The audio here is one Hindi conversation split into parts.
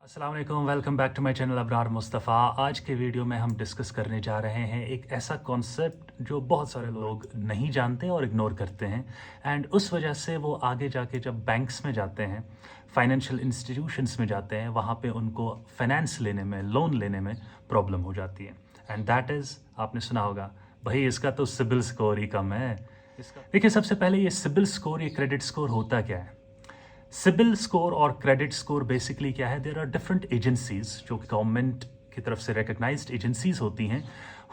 अस्सलाम वालेकुम, welcome back to my channel Abrar Mustafa. आज के वीडियो में हम डिस्कस करने जा रहे हैं एक ऐसा कॉन्सेप्ट जो बहुत सारे लोग नहीं जानते और इग्नोर करते हैं एंड उस वजह से वो आगे जाके जब बैंक्स में जाते हैं, फाइनेंशियल इंस्टीट्यूशंस में जाते हैं, वहाँ पे उनको फाइनेंस लेने में, लोन लेने में प्रॉब्लम हो जाती है। एंड दैट इज़, आपने सुना होगा, भाई इसका तो सिबिल स्कोर ही कम है। देखिए, सबसे पहले ये सिबिल स्कोर, ये क्रेडिट स्कोर होता क्या है? सिबिल स्कोर और क्रेडिट स्कोर बेसिकली क्या है? देयर आर डिफरेंट एजेंसीज जो गवर्नमेंट की तरफ से रिकग्नाइज्ड एजेंसीज होती हैं,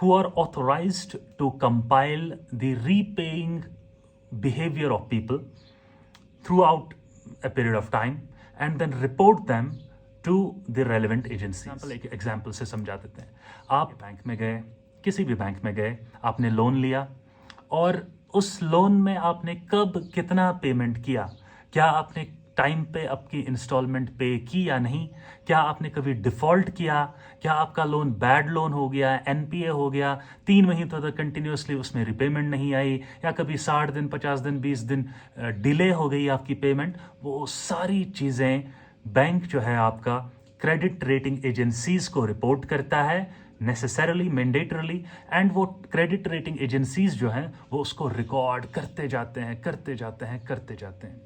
who are authorised to compile the repaying behaviour of people throughout a period of time and then report them to the relevant agencies. एक एग्जाम्पल से समझा देते हैं। आप बैंक में गए, किसी भी बैंक में गए, आपने लोन लिया और उस लोन में आपने कब कितना पेमेंट किया, क्या आपने टाइम पे आपकी इंस्टॉलमेंट पे की या नहीं, क्या आपने कभी डिफ़ॉल्ट किया, क्या आपका लोन बैड लोन हो गया, एनपीए हो गया, 3 महीनों तक कंटिन्यूसली उसमें रिपेमेंट नहीं आई, या कभी 60 दिन, 50 दिन, 20 दिन डिले हो गई आपकी पेमेंट। वो सारी चीज़ें बैंक जो है आपका क्रेडिट रेटिंग एजेंसीज को रिपोर्ट करता है, नेसेसरली, मैंडेटरली, एंड वो क्रेडिट रेटिंग एजेंसीज जो हैं वो उसको रिकॉर्ड करते जाते हैं, करते जाते हैं, करते जाते हैं।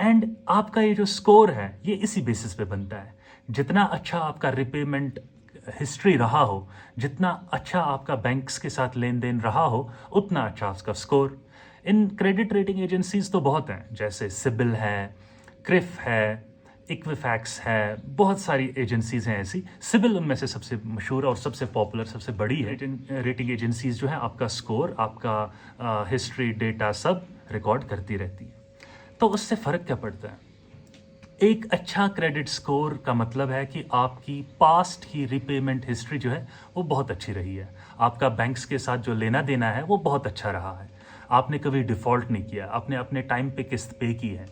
एंड आपका ये जो स्कोर है ये इसी बेसिस पे बनता है। जितना अच्छा आपका रिपेमेंट हिस्ट्री रहा हो, जितना अच्छा आपका बैंक्स के साथ लेन देन रहा हो, उतना अच्छा उसका score. In credit rating agencies तो बहुत हैं, जैसे सिबिल है, क्रिफ है, इक्विफैक्स है, बहुत सारी एजेंसीज हैं ऐसी। सिबिल उनमें से सबसे मशहूर और सबसे पॉपुलर, सबसे बड़ी है। रेटिंग एजेंसीज जो है आपका स्कोर, आपका हिस्ट्री, डेटा सब रिकॉर्ड करती रहती है। तो उससे फ़र्क क्या पड़ता है? एक अच्छा क्रेडिट स्कोर का मतलब है कि आपकी पास्ट की रीपेमेंट हिस्ट्री जो है वो बहुत अच्छी रही है, आपका बैंक्स के साथ जो लेना देना है वो बहुत अच्छा रहा है, आपने कभी डिफ़ॉल्ट नहीं किया, आपने अपने टाइम पे किस्त पे की है।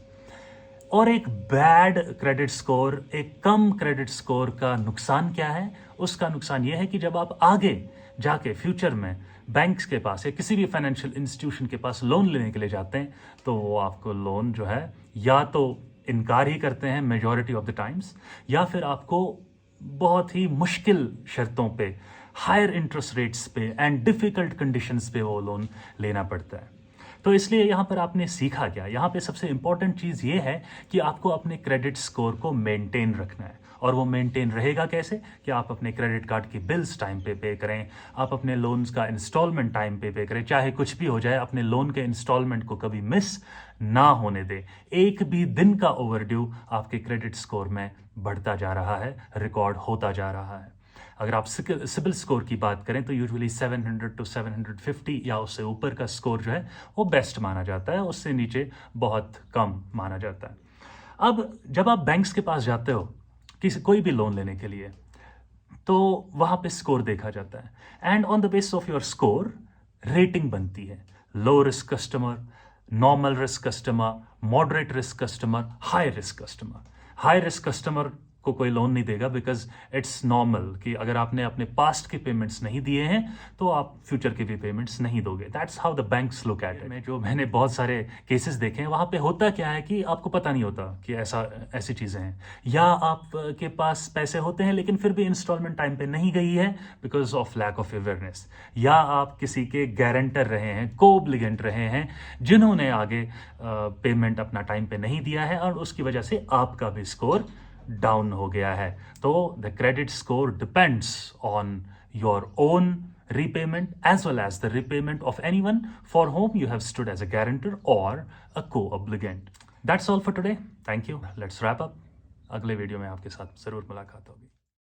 और एक बैड क्रेडिट स्कोर, एक कम क्रेडिट स्कोर का नुकसान क्या है? उसका नुकसान यह है कि जब आप आगे जाके फ्यूचर में बैंक्स के पास या किसी भी फाइनेंशियल इंस्टीट्यूशन के पास लोन लेने के लिए जाते हैं तो वो आपको लोन जो है या तो इनकार ही करते हैं मेजॉरिटी ऑफ द टाइम्स, या फिर आपको बहुत ही मुश्किल शर्तों पे, हायर इंटरेस्ट रेट्स पे एंड डिफ़िकल्ट कंडीशंस पे वो लोन लेना पड़ता है। तो इसलिए यहाँ पर आपने सीखा क्या? यहाँ पे सबसे इंपॉर्टेंट चीज़ ये है कि आपको अपने क्रेडिट स्कोर को मेंटेन रखना है। और वो मेंटेन रहेगा कैसे? कि आप अपने क्रेडिट कार्ड की बिल्स टाइम पे पे करें, आप अपने लोन्स का इंस्टॉलमेंट टाइम पे पे करें, चाहे कुछ भी हो जाए, अपने लोन के इंस्टॉलमेंट को कभी मिस ना होने दें। एक भी दिन का ओवरड्यू आपके क्रेडिट स्कोर में बढ़ता जा रहा है, रिकॉर्ड होता जा रहा है। अगर आप सिबिल स्कोर की बात करें तो यूजुअली 700 टू 750 या उससे ऊपर का स्कोर जो है वो बेस्ट माना जाता है, उससे नीचे बहुत कम माना जाता है। अब जब आप बैंक्स के पास जाते हो किसी कोई भी लोन लेने के लिए, तो वहाँ पे स्कोर देखा जाता है and on the basis of your score rating बनती है। Low risk customer, normal risk customer, moderate risk customer, high risk customer. High risk customer को कोई लोन नहीं देगा बिकॉज इट्स नॉर्मल कि अगर आपने अपने पास्ट के पेमेंट्स नहीं दिए हैं तो आप फ्यूचर के भी पेमेंट्स नहीं दोगे। That's how the banks look at it. मैंने बहुत सारे केसेस देखे हैं, वहाँ पे होता क्या है कि आपको पता नहीं होता कि ऐसी चीज़ें हैं, या आपके पास पैसे होते हैं लेकिन फिर भी इंस्टॉलमेंट टाइम पे नहीं गई है because of lack of awareness, या आप किसी के गारंटर रहे हैं, को ऑब्लिगेंट रहे हैं, जिन्होंने आगे पेमेंट अपना टाइम पे नहीं दिया है और उसकी वजह से आपका भी स्कोर डाउन हो गया है। तो the credit score depends on your own repayment as well as the repayment of anyone for whom you have stood as a guarantor or a co-obligant. That's all for today. Thank you. Let's wrap up. अगले वीडियो में आपके साथ जरूर मुलाकात होगी।